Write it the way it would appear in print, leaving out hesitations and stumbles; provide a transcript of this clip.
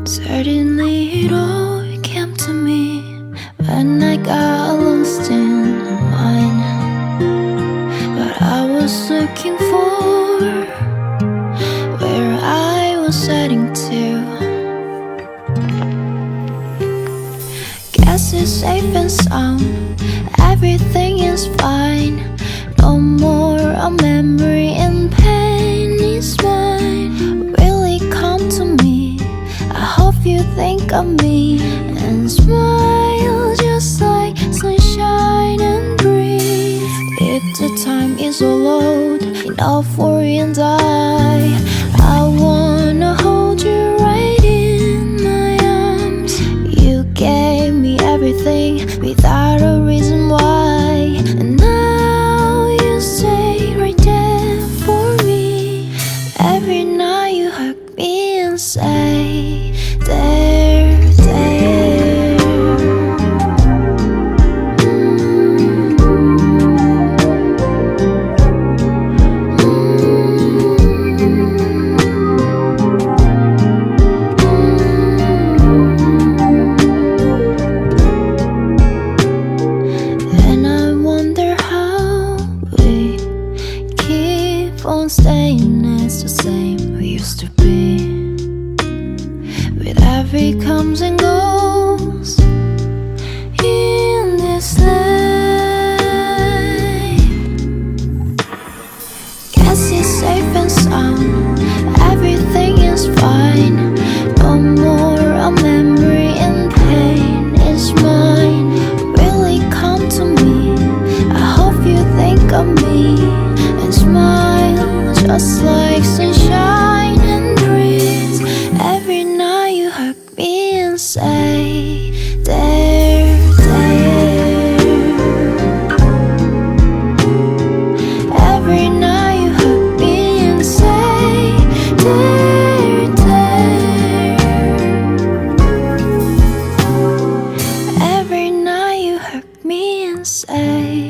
Suddenly it all came to me when I got lost in mine. What I was looking for, where I was heading to. Guess it's safe and sound, everything is fine. No more a memory and pain is mine. Really come to me, I hope you think of me and smile just like sunshine and breeze. If the time is all old, enough for you and I wanna hold you right in my arms. You gave me everything without a reason why, and now you stay right there for me. Every night you hug me and say, there, there. And I wonder how we keep on staying as the same we used to be. With every comes and goes in this life. Guess it's safe and sound, everything is fine. No more a memory and pain is mine. Really come to me, I hope you think of me and smile just like sunshine and breeze. Every night you hug me and say, there, there. Every night you hug me and say, there, there. Every night you hug me and say,